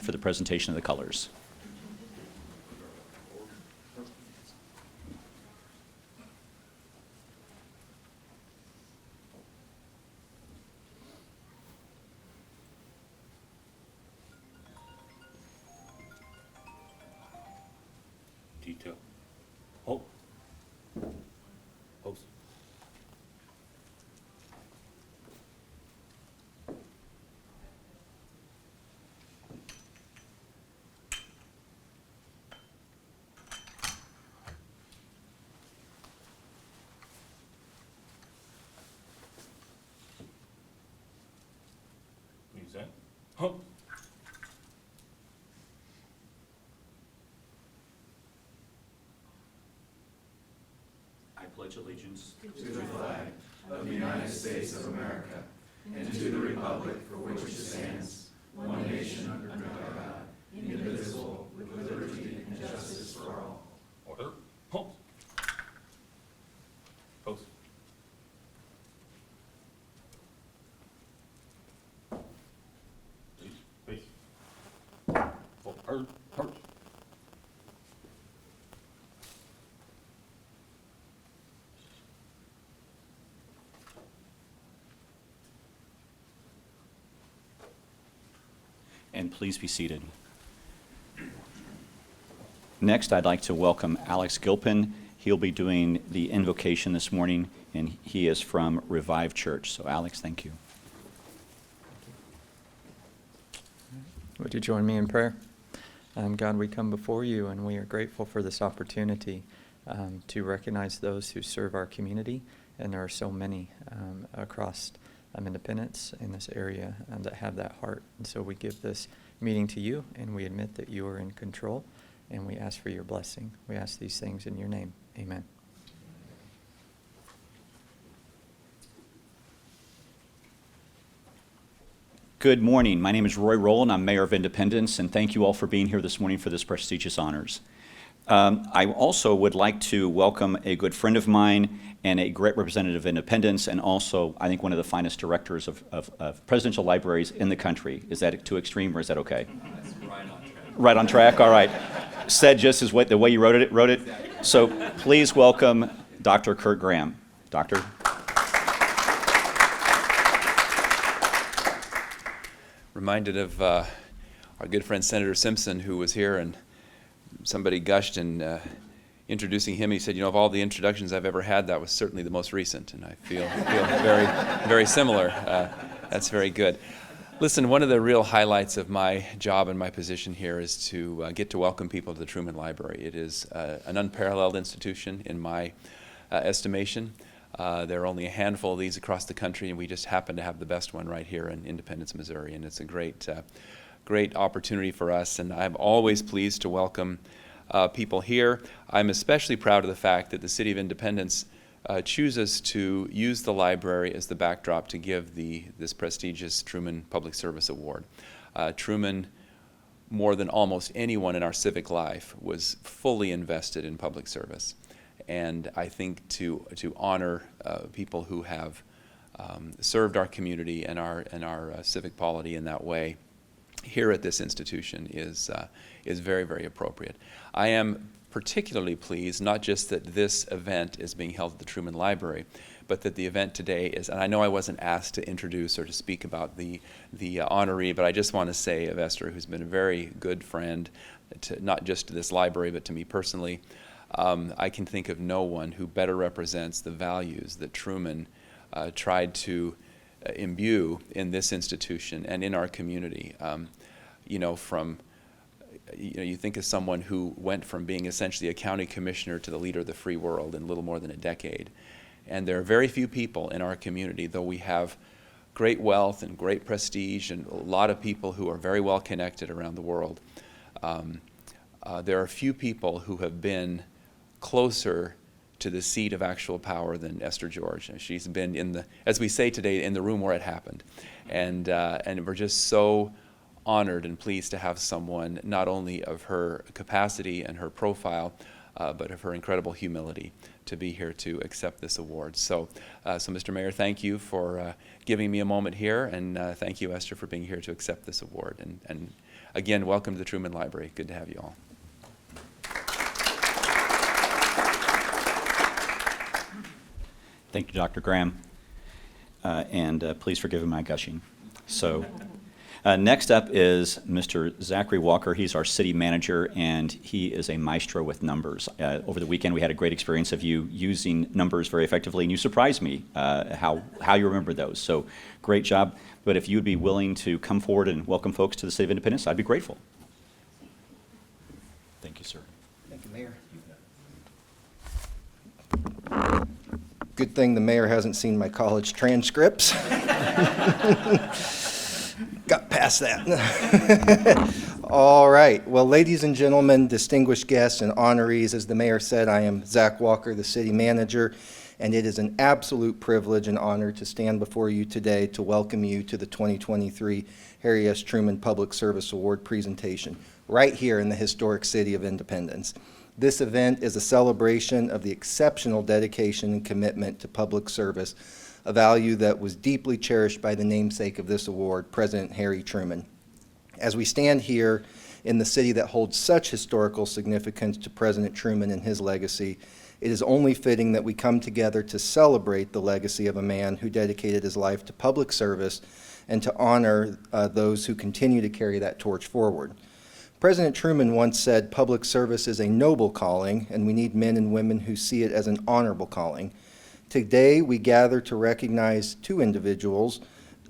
for the presentation of the colors. Detail. Hold. Post. Use that. Hold. I pledge allegiance to the flag of the United States of America and to the republic for which it stands, one nation under God, indivisible, with liberty and justice for all. Order. Hold. Post. Please. Face. Forward. Post. and please be seated. Next, I'd like to welcome Alex Gilpin. He'll be doing the invocation this morning, and he is from Revive Church. So, Alex, thank you. Would you join me in prayer? God, we come before you, and we are grateful for this opportunity to recognize those who serve our community, and there are so many across Independence in this area that have that heart. And so we give this meeting to you, and we admit that you are in control, and we ask for your blessing. We ask these things in your name. Amen. Good morning. My name is Roy Rowland. I'm Mayor of Independence, and thank you all for being here this morning for this prestigious honors. I also would like to welcome a good friend of mine and a great representative of Independence, and also, I think, one of the finest directors of presidential libraries in the country. Is that too extreme, or is that okay? That's right on track. Right on track? All right. Said just as the way you wrote it. So please welcome Dr. Kurt Graham. Doctor. Reminded of our good friend Senator Simpson, who was here, and somebody gushed in introducing him. He said, you know, of all the introductions I've ever had, that was certainly the most recent, and I feel very, very similar. That's very good. Listen, one of the real highlights of my job and my position here is to get to welcome people to the Truman Library. It is an unparalleled institution in my estimation. There are only a handful of these across the country, and we just happen to have the best one right here in Independence, Missouri, and it's a great opportunity for us, and I'm always pleased to welcome people here. I'm especially proud of the fact that the City of Independence chooses to use the library as the backdrop to give this prestigious Truman Public Service Award. Truman, more than almost anyone in our civic life, was fully invested in public service. And I think to honor people who have served our community and our civic polity in that way here at this institution is very, very appropriate. I am particularly pleased, not just that this event is being held at the Truman Library, but that the event today is, and I know I wasn't asked to introduce or to speak about the honoree, but I just want to say of Esther, who's been a very good friend, not just to this library, but to me personally. I can think of no one who better represents the values that Truman tried to imbue in this institution and in our community. You think of someone who went from being essentially a county commissioner to the leader of the free world in little more than a decade. And there are very few people in our community, though we have great wealth and great prestige and a lot of people who are very well connected around the world. There are few people who have been closer to the seat of actual power than Esther George. She's been as we say today, in the room where it happened. And we're just so honored and pleased to have someone not only of her capacity and her profile, but of her incredible humility to be here to accept this award. So Mr. Mayor, thank you for giving me a moment here, and thank you, Esther, for being here to accept this award. And again, welcome to the Truman Library. Good to have you all. Thank you, Dr. Graham. Please forgive my gushing. So, next up is Mr. Zachary Walker. He's our city manager, and he is a maestro with numbers. Over the weekend, we had a great experience of you using numbers very effectively, and you surprised me how you remember those. So, great job. But if you would be willing to come forward and welcome folks to the City of Independence, I'd be grateful. Thank you, sir. Thank you, Mayor. Good thing the mayor hasn't seen my college transcripts. Got past that. All right. Well, ladies and gentlemen, distinguished guests and honorees, as the mayor said, I am Zach Walker, the city manager, and it is an absolute privilege and honor to stand before you today to welcome you to the 2023 Harry S. Truman Public Service Award presentation, right here in the historic city of Independence. This event is a celebration of the exceptional dedication and commitment to public service, a value that was deeply cherished by the namesake of this award, President Harry Truman. As we stand here in the city that holds such historical significance to President Truman and his legacy, it is only fitting that we come together to celebrate the legacy of a man who dedicated his life to public service and to honor those who continue to carry that torch forward. President Truman once said, "Public service is a noble calling, and we need men and women who see it as an honorable calling." Today, we gather to recognize two individuals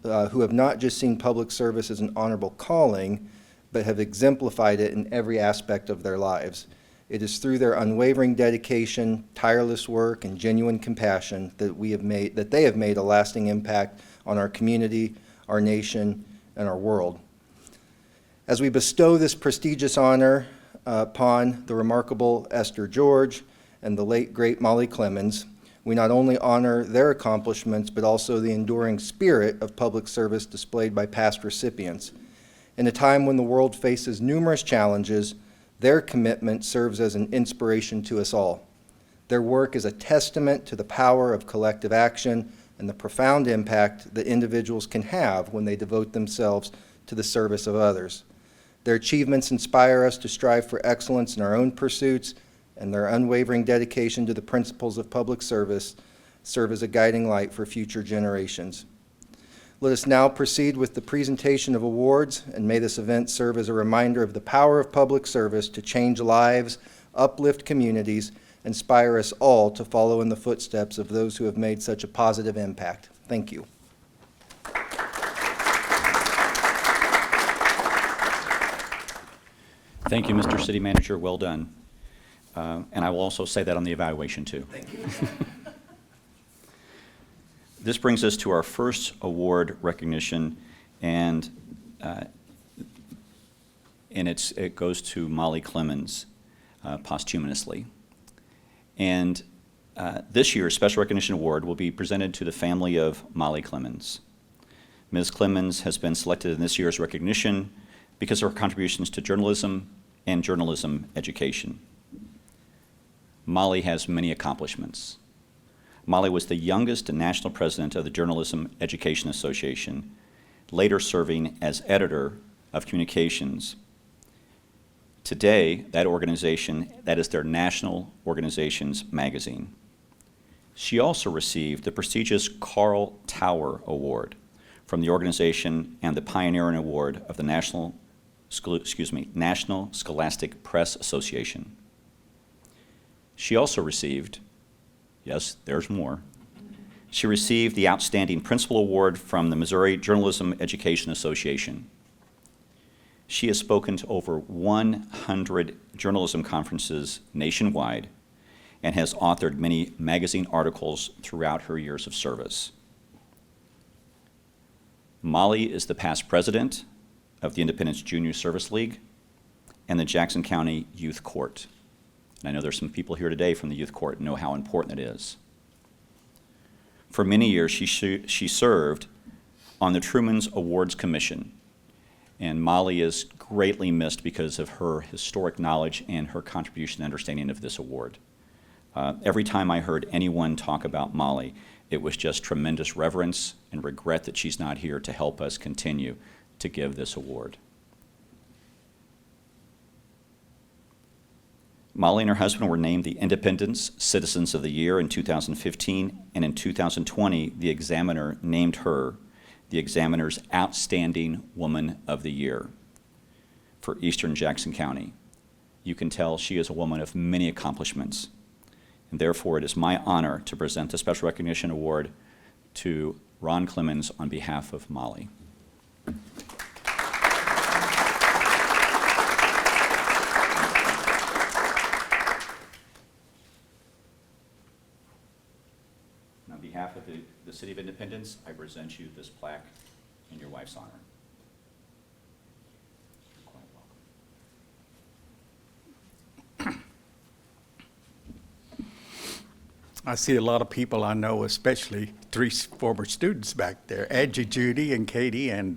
who have not just seen public service as an honorable calling, but have exemplified it in every aspect of their lives. It is through their unwavering dedication, tireless work, and genuine compassion that they have made a lasting impact on our community, our nation, and our world. As we bestow this prestigious honor upon the remarkable Esther George and the late, great Molly Clemens, we not only honor their accomplishments, but also the enduring spirit of public service displayed by past recipients. In a time when the world faces numerous challenges, their commitment serves as an inspiration to us all. Their work is a testament to the power of collective action and the profound impact that individuals can have when they devote themselves to the service of others. Their achievements inspire us to strive for excellence in our own pursuits, and their unwavering dedication to the principles of public service serve as a guiding light for future generations. Let us now proceed with the presentation of awards, and may this event serve as a reminder of the power of public service to change lives, uplift communities, inspire us all to follow in the footsteps of those who have made such a positive impact. Thank you. Thank you, Mr. City Manager. Well done. And I will also say that on the evaluation, too. Thank you. This brings us to our first award recognition, and it goes to Molly Clemens posthumously. And this year's Special Recognition Award will be presented to the family of Molly Clemens. Ms. Clemens has been selected in this year's recognition because of her contributions to journalism and journalism education. Molly has many accomplishments. Molly was the youngest national president of the Journalism Education Association, later serving as editor of communications. Today, that organization, that is their national organization's magazine. She also received the prestigious Carl Tower Award from the organization and the Pioneering Award of the National Scholastic Press Association. She also received, yes, there's more, she received the Outstanding Principal Award from the Missouri Journalism Education Association. She has spoken to over 100 journalism conferences nationwide and has authored many magazine articles throughout her years of service. Molly is the past president of the Independence Junior Service League and the Jackson County Youth Court. And I know there's some people here today from the Youth Court and know how important it is. For many years, she served on the Truman's Awards Commission, and Molly is greatly missed because of her historic knowledge and her contribution and understanding of this award. Every time I heard anyone talk about Molly, it was just tremendous reverence and regret that she's not here to help us continue to give this award. Molly and her husband were named the Independence Citizens of the Year in 2015, and in 2020, the Examiner named her the Examiner's Outstanding Woman of the Year for Eastern Jackson County. You can tell she is a woman of many accomplishments, and therefore it is my honor to present the Special Recognition Award to Ron Clemens on behalf of Molly. On behalf of the City of Independence, I present you this plaque in your wife's honor. You're quite welcome. I see a lot of people I know, especially 3 former students back there, Edgy Judy and Katie and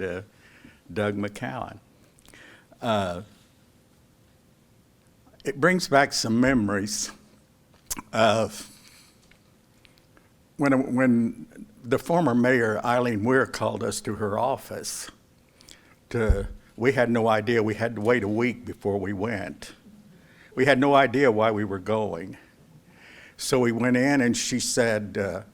Doug McCowan. It brings back some memories of when the former mayor, Eileen Weir, called us to her office. We had no idea. We had to wait a week before we went. We had no idea why we were going. So we went in and she said,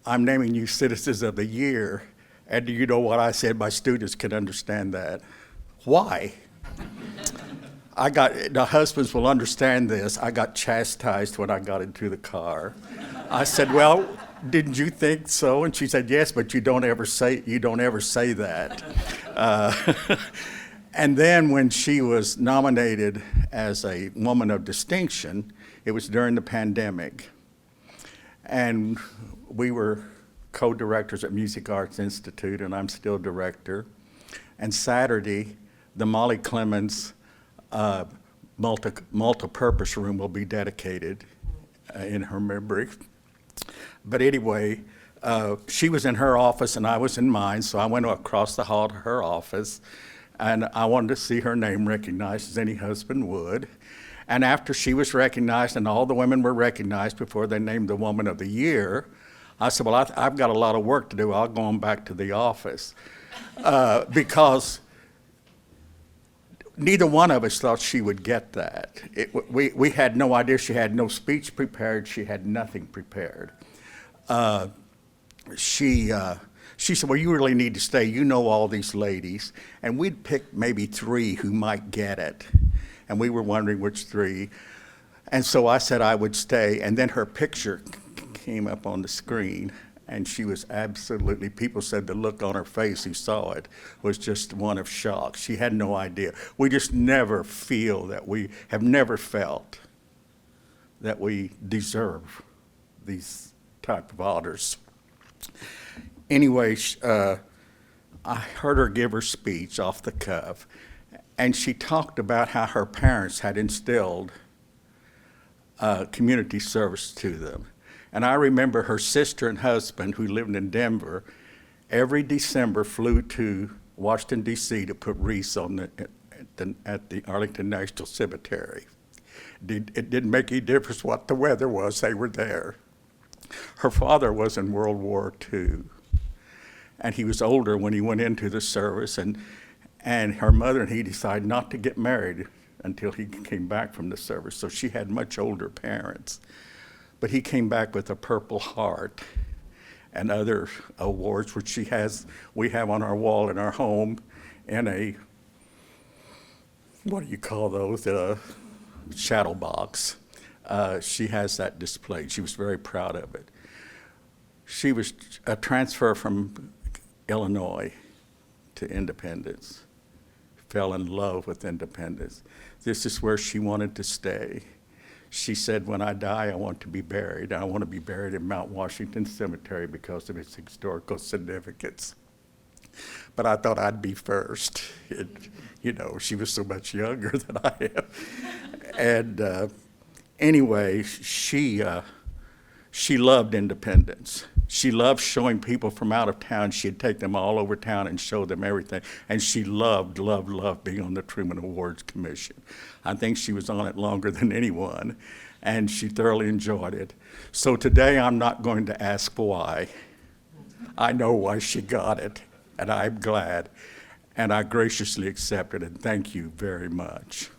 I'm naming you Citizens of the Year. And do you know what I said? My students can understand that. Why? The husbands will understand this. I got chastised when I got into the car. I said, well, didn't you think so? And she said, yes, but you don't ever say that. And then when she was nominated as a woman of distinction, it was during the pandemic. And we were co-directors at Music Arts Institute, and I'm still director. And Saturday, the Molly Clemens multi-purpose room will be dedicated in her memory. But anyway, she was in her office and I was in mine, so I went across the hall to her office, and I wanted to see her name recognized as any husband would. And after she was recognized and all the women were recognized before they named the Woman of the Year, I said, well, I've got a lot of work to do. I'll go on back to the office. Because neither one of us thought she would get that. We had no idea. She had no speech prepared. She had nothing prepared. She said, well, you really need to stay. You know all these ladies. And we'd pick maybe 3 who might get it. And we were wondering which 3. And so I said I would stay. And then her picture came up on the screen. And she was absolutely, people said the look on her face who saw it was just one of shock. She had no idea. We just never feel that we have never felt that we deserve these type of honors. Anyway, I heard her give her speech off the cuff, and she talked about how her parents had instilled community service to them. And I remember her sister and husband, who lived in Denver, every December flew to Washington, D.C. to put wreaths on at the Arlington National Cemetery. It didn't make any difference what the weather was, they were there. Her father was in World War II, and he was older when he went into the service, and her mother and he decided not to get married until he came back from the service, so she had much older parents. But he came back with a Purple Heart and other awards, which we have on our wall in our home in a, what do you call those, shadow box. She has that displayed. She was very proud of it. She was a transfer from Illinois to Independence, fell in love with Independence. This is where she wanted to stay. She said, when I die, I want to be buried. I want to be buried in Mount Washington Cemetery because of its historical significance. But I thought I'd be first. She was so much younger than I am. And anyway, she loved Independence. She loved showing people from out of town. She'd take them all over town and show them everything. And she loved, loved, loved being on the Truman Awards Commission. I think she was on it longer than anyone, and she thoroughly enjoyed it. So today I'm not going to ask why. I know why she got it, and I'm glad, and I graciously accept it, and thank you very much.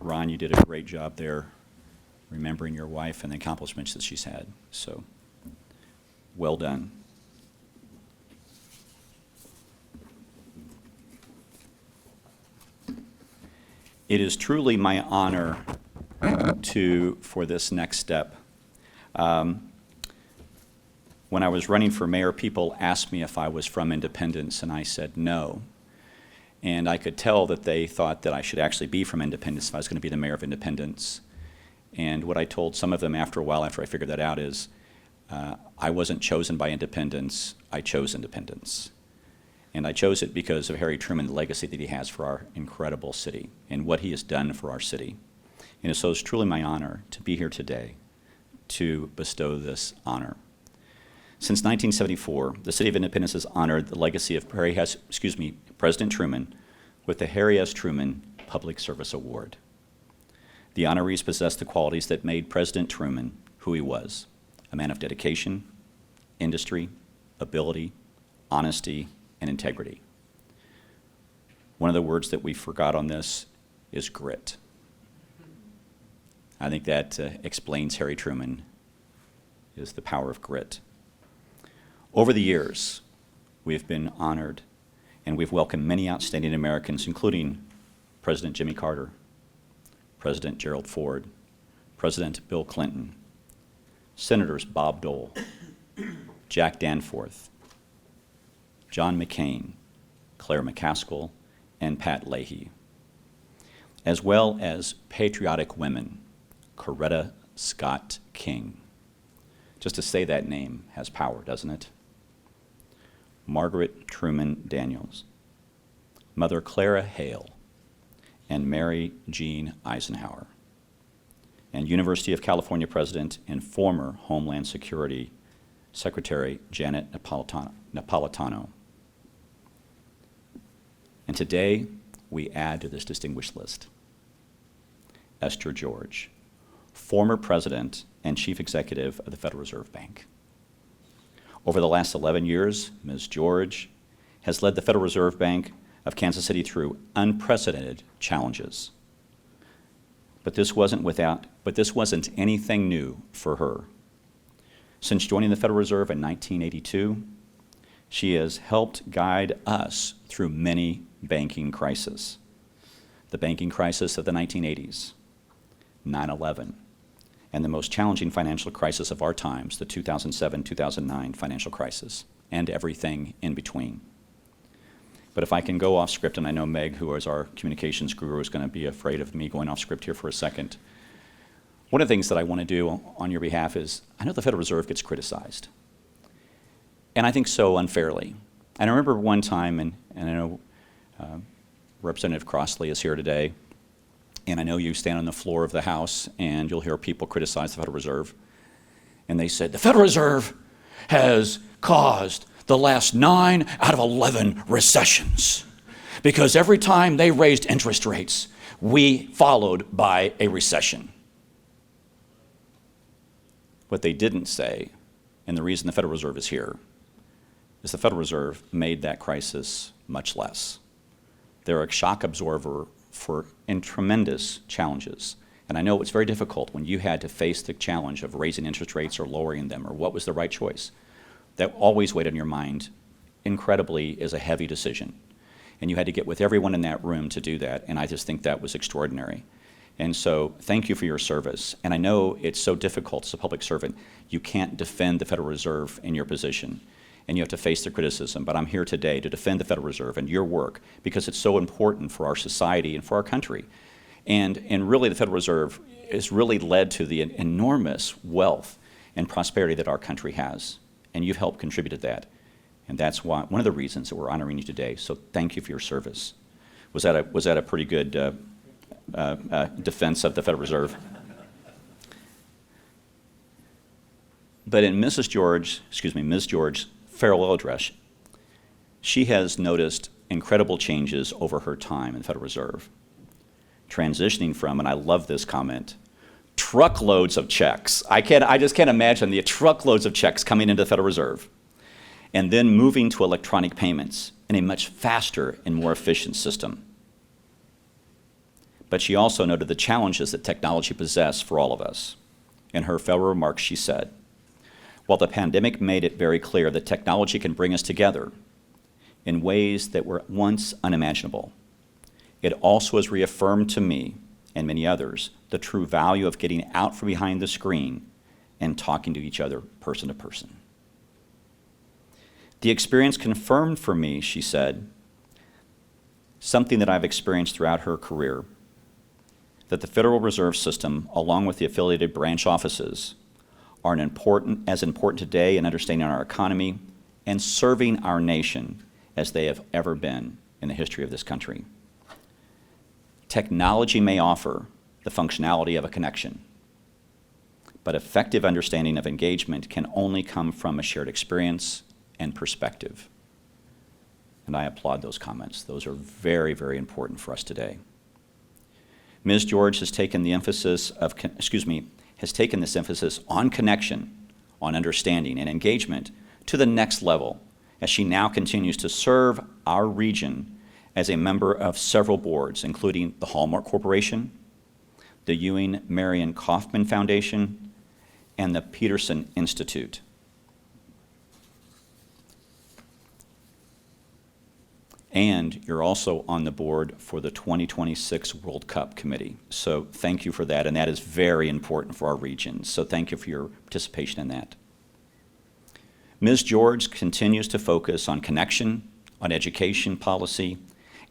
Ron, you did a great job there remembering your wife and the accomplishments that she's had. So, well done. It is truly my honor for this next step. When I was running for mayor, people asked me if I was from Independence, and I said no. And I could tell that they thought that I should actually be from Independence if I was going to be the mayor of Independence. And what I told some of them after a while, after I figured that out, is I wasn't chosen by Independence, I chose Independence. And I chose it because of Harry Truman, the legacy that he has for our incredible city and what he has done for our city. And so it's truly my honor to be here today to bestow this honor. Since 1974, the City of Independence has honored the legacy of President Truman with the Harry S. Truman Public Service Award. The honorees possess the qualities that made President Truman who he was: a man of dedication, industry, ability, honesty, and integrity. One of the words that we forgot on this is grit. I think that explains Harry Truman, is the power of grit. Over the years, we've been honored and we've welcomed many outstanding Americans, including President Jimmy Carter, President Gerald Ford, President Bill Clinton, Senators Bob Dole, Jack Danforth, John McCain, Claire McCaskill, and Pat Leahy, as well as patriotic women, Coretta Scott King. Just to say that name has power, doesn't it? Margaret Truman Daniels, Mother Clara Hale, and Mary Jean Eisenhower, and University of California President and former Homeland Security Secretary Janet Napolitano. And today, we add to this distinguished list Esther George, former President and Chief Executive of the Federal Reserve Bank. Over the last 11 years, Ms. George has led the Federal Reserve Bank of Kansas City through unprecedented challenges. But this wasn't anything new for her. Since joining the Federal Reserve in 1982, she has helped guide us through many banking crises. The banking crisis of the 1980s, 9/11, and the most challenging financial crisis of our times, the 2007-2009 financial crisis, and everything in between. But if I can go off script, and I know Meg, who is our communications guru, is going to be afraid of me going off script here for a second. One of the things that I want to do on your behalf is, I know the Federal Reserve gets criticized, and I think so unfairly. And I remember one time, and I know Representative Crossley is here today, and I know you stand on the floor of the House and you'll hear people criticize the Federal Reserve. And they said, the Federal Reserve has caused the last 9 out of 11 recessions because every time they raised interest rates, we followed by a recession. What they didn't say, and the reason the Federal Reserve is here, is the Federal Reserve made that crisis much less. They're a shock absorber in tremendous challenges. And I know it's very difficult when you had to face the challenge of raising interest rates or lowering them, or what was the right choice. That always weighed on your mind incredibly is a heavy decision. And you had to get with everyone in that room to do that, and I just think that was extraordinary. And so thank you for your service. And I know it's so difficult as a public servant. You can't defend the Federal Reserve in your position, and you have to face the criticism, but I'm here today to defend the Federal Reserve and your work because it's so important for our society and for our country. And really the Federal Reserve has really led to the enormous wealth and prosperity that our country has, and you've helped contribute to that. And that's why, one of the reasons that we're honoring you today, so thank you for your service. Was that a pretty good defense of the Federal Reserve? But in Ms. George's farewell address, she has noticed incredible changes over her time in the Federal Reserve, transitioning from, and I love this comment, truckloads of checks. I just can't imagine the truckloads of checks coming into the Federal Reserve, and then moving to electronic payments in a much faster and more efficient system. but she also noted the challenges that technology possesses for all of us. In her farewell remarks, she said, "While the pandemic made it very clear that technology can bring us together in ways that were once unimaginable, it also has reaffirmed to me and many others the true value of getting out from behind the screen and talking to each other person to person. The experience confirmed for me," she said, "something that I've experienced throughout her career, that the Federal Reserve System, along with the affiliated branch offices, are as important today in understanding our economy and serving our nation as they have ever been in the history of this country. Technology may offer the functionality of a connection, but effective understanding of engagement can only come from a shared experience and perspective." And I applaud those comments. Those are very, very important for us today. Ms. George has taken the emphasis has taken this emphasis on connection, on understanding and engagement to the next level as she now continues to serve our region as a member of several boards, including the Hallmark Corporation, the Ewing Marion Kaufman Foundation, and the Peterson Institute. And you're also on the board for the 2026 World Cup Committee. So thank you for that, and that is very important for our region. So thank you for your participation in that. Ms. George continues to focus on connection, on education policy,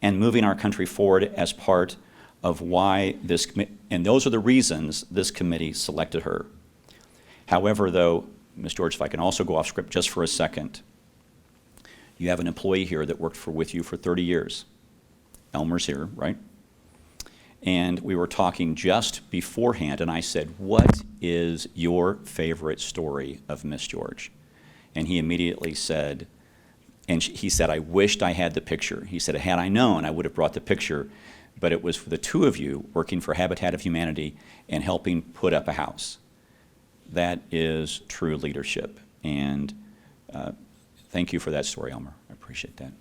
and moving our country forward as part of why this, and those are the reasons this committee selected her. However, though, Ms. George, if I can also go off script just for a second, you have an employee here that worked with you for 30 years. Elmer's here, right? And we were talking just beforehand, and I said, "What is your favorite story of Miss George?" And he immediately said, he said, "I wished I had the picture." He said, "Had I known, I would have brought the picture, but it was for the two of you working for Habitat of Humanity and helping put up a house." That is true leadership, and thank you for that story, Elmer. I appreciate that.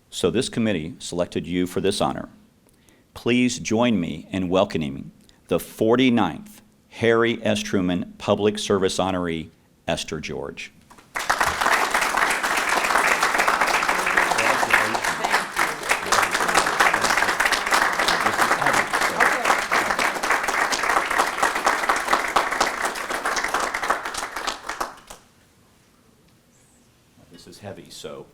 So this committee selected you for this honor. Please join me in welcoming the 49th Harry S. Truman Public Service Honoree, Esther George. This is heavy, so.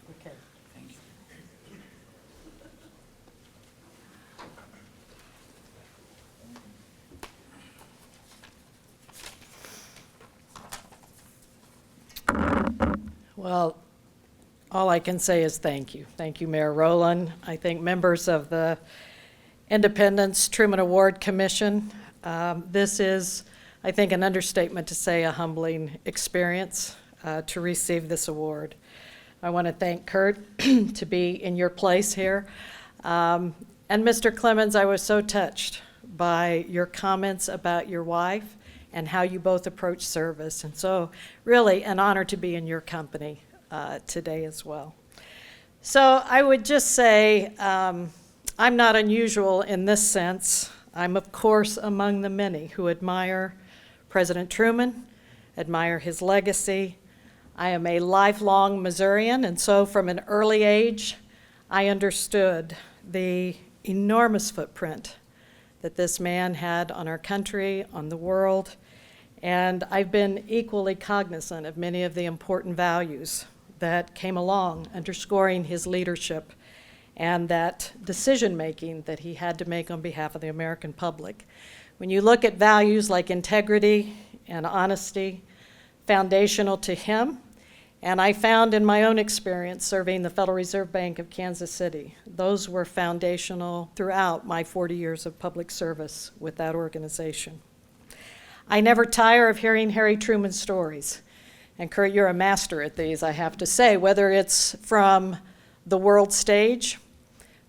Okay. Thank you. Well, all I can say is thank you. Thank you, Mayor Rowland. I think members of the Independence Truman Award Commission. This is, I think, an understatement to say a humbling experience to receive this award. I want to thank Kurt to be in your place here. And Mr. Clemens, I was so touched by your comments about your wife and how you both approach service. And so really an honor to be in your company today as well. So I would just say, I'm not unusual in this sense. I'm, of course, among the many who admire President Truman, admire his legacy. I am a lifelong Missourian, and so from an early age, I understood the enormous footprint that this man had on our country, on the world, and I've been equally cognizant of many of the important values that came along, underscoring his leadership and that decision-making that he had to make on behalf of the American public. When you look at values like integrity and honesty, foundational to him, and I found in my own experience serving the Federal Reserve Bank of Kansas City, those were foundational throughout my 40 years of public service with that organization. I never tire of hearing Harry Truman's stories. And Kurt, you're a master at these, I have to say, whether it's from the world stage,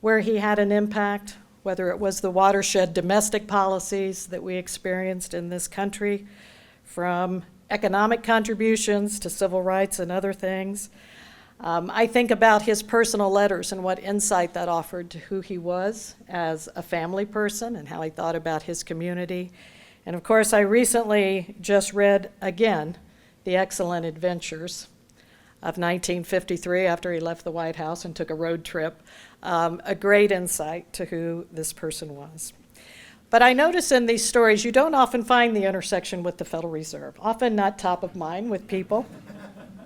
where he had an impact, whether it was the watershed domestic policies that we experienced in this country, from economic contributions to civil rights and other things. I think about his personal letters and what insight that offered to who he was as a family person and how he thought about his community. And of course, I recently just read again The Excellent Adventures of 1953 after he left the White House and took a road trip. A great insight to who this person was. But I notice in these stories, you don't often find the intersection with the Federal Reserve, often not top of mind with people.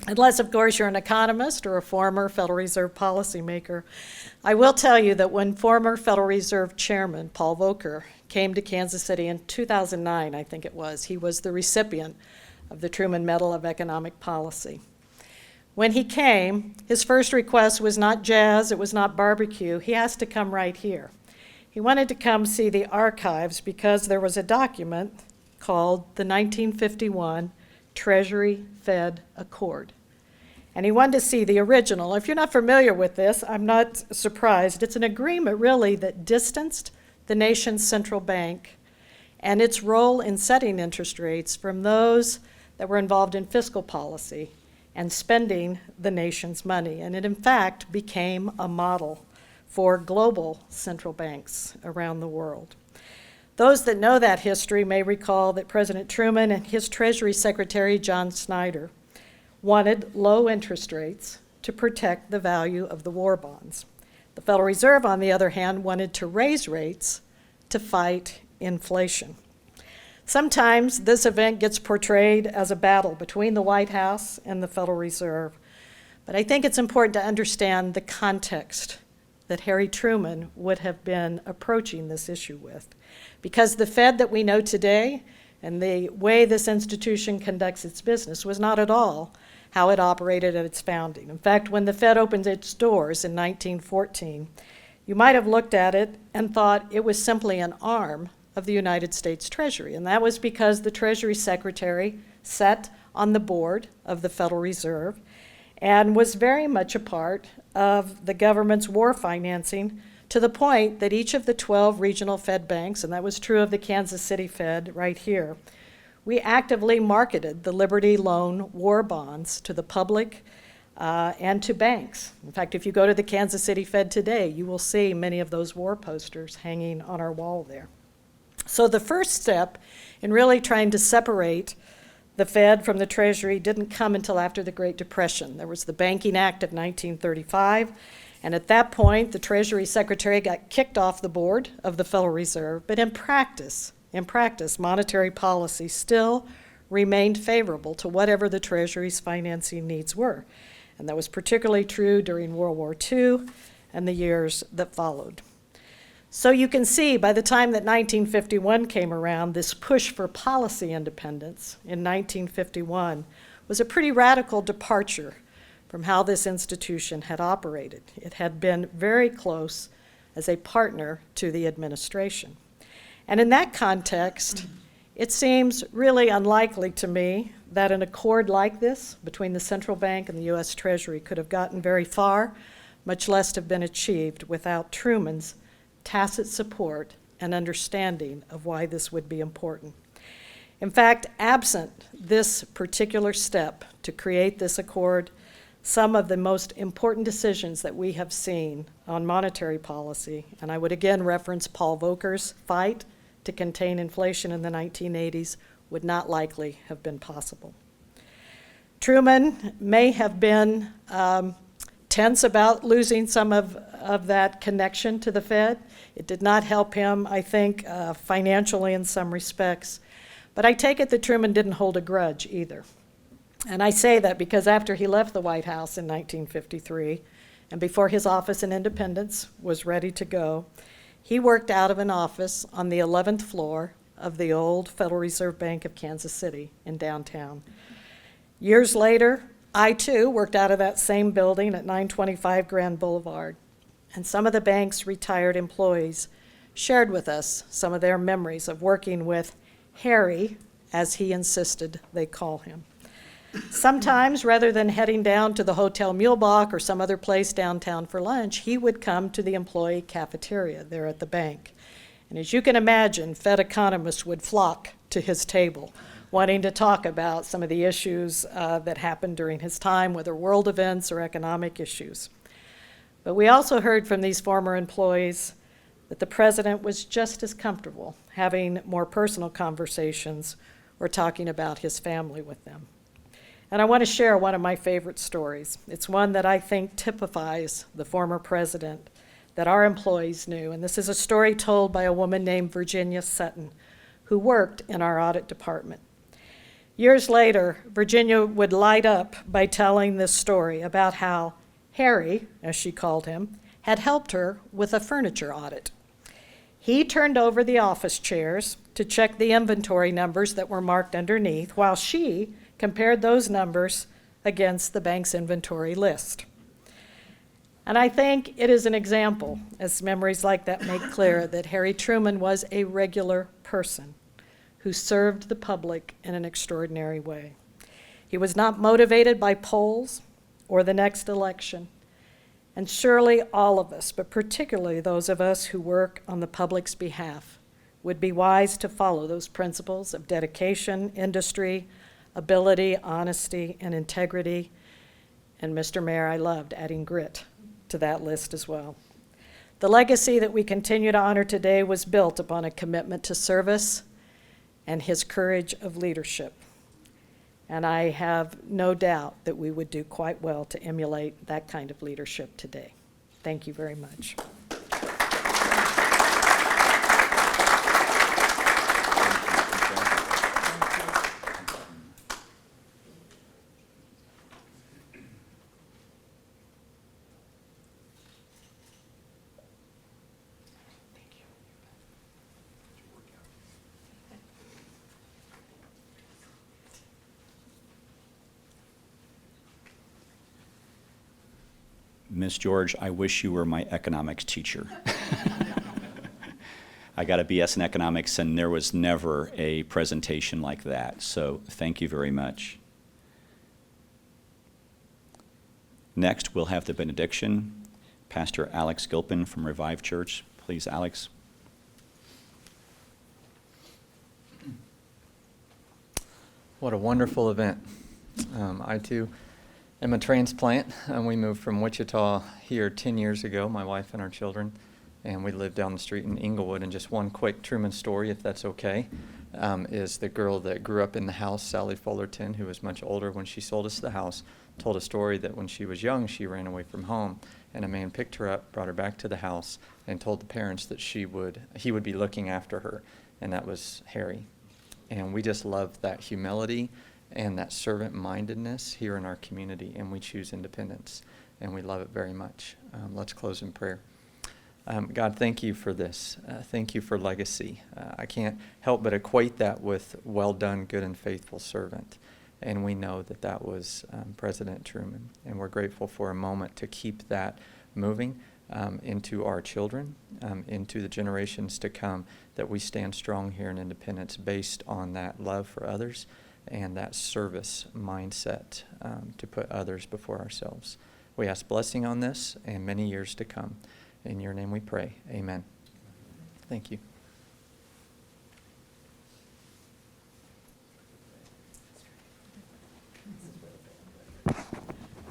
Unless, of course, you're an economist or a former Federal Reserve policymaker. I will tell you that when former Federal Reserve Chairman Paul Volcker came to Kansas City in 2009, I think it was, he was the recipient of the Truman Medal of Economic Policy. When he came, his first request was not jazz, it was not barbecue. He asked to come right here. He wanted to come see the archives because there was a document called the 1951 Treasury-Fed Accord. And he wanted to see the original. If you're not familiar with this, I'm not surprised. It's an agreement, really, that distanced the nation's central bank and its role in setting interest rates from those that were involved in fiscal policy and spending the nation's money. And it, in fact, became a model for global central banks around the world. Those that know that history may recall that President Truman and his Treasury Secretary, John Snyder, wanted low interest rates to protect the value of the war bonds. The Federal Reserve, on the other hand, wanted to raise rates to fight inflation. Sometimes this event gets portrayed as a battle between the White House and the Federal Reserve, but I think it's important to understand the context that Harry Truman would have been approaching this issue with. Because the Fed that we know today and the way this institution conducts its business was not at all how it operated at its founding. In fact, when the Fed opened its doors in 1914, you might have looked at it and thought it was simply an arm of the United States Treasury. And that was because the Treasury Secretary sat on the board of the Federal Reserve and was very much a part of the government's war financing, to the point that each of the 12 regional Fed banks, and that was true of the Kansas City Fed right here, we actively marketed the Liberty Loan war bonds to the public and to banks. In fact, if you go to the Kansas City Fed today, you will see many of those war posters hanging on our wall there. So the first step in really trying to separate the Fed from the Treasury didn't come until after the Great Depression. There was the Banking Act of 1935, and at that point, the Treasury Secretary got kicked off the board of the Federal Reserve, but in practice, monetary policy still remained favorable to whatever the Treasury's financing needs were. And that was particularly true during World War II and the years that followed. So you can see by the time that 1951 came around, this push for policy independence in 1951 was a pretty radical departure from how this institution had operated. It had been very close as a partner to the administration. And in that context, it seems really unlikely to me that an accord like this between the central bank and the U.S. Treasury could have gotten very far, much less have been achieved without Truman's tacit support and understanding of why this would be important. In fact, absent this particular step to create this accord, some of the most important decisions that we have seen on monetary policy, and I would again reference Paul Volcker's fight to contain inflation in the 1980s, would not likely have been possible. Truman may have been tense about losing some of that connection to the Fed. It did not help him, I think, financially in some respects. But I take it that Truman didn't hold a grudge either. And I say that because after he left the White House in 1953, and before his office in Independence was ready to go, he worked out of an office on the 11th floor of the old Federal Reserve Bank of Kansas City in downtown. Years later, I too worked out of that same building at 925 Grand Boulevard. And some of the bank's retired employees shared with us some of their memories of working with Harry, as he insisted they call him. Sometimes, rather than heading down to the Hotel Muehlbach or some other place downtown for lunch, he would come to the employee cafeteria there at the bank. And as you can imagine, Fed economists would flock to his table, wanting to talk about some of the issues that happened during his time, whether world events or economic issues. But we also heard from these former employees that the president was just as comfortable having more personal conversations or talking about his family with them. And I want to share one of my favorite stories. It's one that I think typifies the former president that our employees knew. And this is a story told by a woman named Virginia Sutton, who worked in our audit department. Years later, Virginia would light up by telling this story about how Harry, as she called him, had helped her with a furniture audit. He turned over the office chairs to check the inventory numbers that were marked underneath, while she compared those numbers against the bank's inventory list. And I think it is an example, as memories like that make clear, that Harry Truman was a regular person who served the public in an extraordinary way. He was not motivated by polls or the next election. And surely all of us, but particularly those of us who work on the public's behalf, would be wise to follow those principles of dedication, industry, ability, honesty, and integrity. And Mr. Mayor, I loved adding grit to that list as well. The legacy that we continue to honor today was built upon a commitment to service and his courage of leadership. And I have no doubt that we would do quite well to emulate that kind of leadership today. Thank you very much. Miss George, I wish you were my economics teacher. I got a BS in economics, and there was never a presentation like that, so thank you very much. Next, we'll have the benediction. Pastor Alex Gilpin from Revive Church. Please, Alex. What a wonderful event. I too am a transplant. We moved from Wichita here 10 years ago, my wife and our children, and we lived down the street in Inglewood. And just one quick Truman story, if that's okay, is the girl that grew up in the house, Sally Fullerton, who was much older when she sold us the house, told a story that when she was young, she ran away from home, and a man picked her up, brought her back to the house, and told the parents that he would be looking after her, and that was Harry. And we just love that humility and that servant-mindedness here in our community, and we choose independence, and we love it very much. Let's close in prayer. God, thank you for this. Thank you for legacy. I can't help but equate that with well done, good and faithful servant. And we know that that was President Truman, and we're grateful for a moment to keep that moving into our children, into the generations to come, that we stand strong here in Independence based on that love for others and that service mindset to put others before ourselves. We ask blessing on this and many years to come. In your name we pray. Amen. Thank you.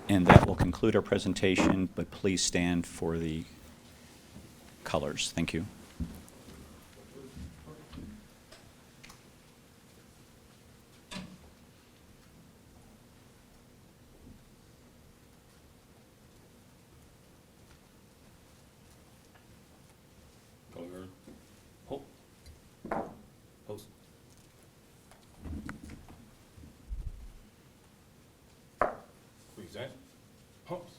And that will conclude our presentation, but please stand for the colors. Thank you. Color. Hope. Post. Present. Pumps.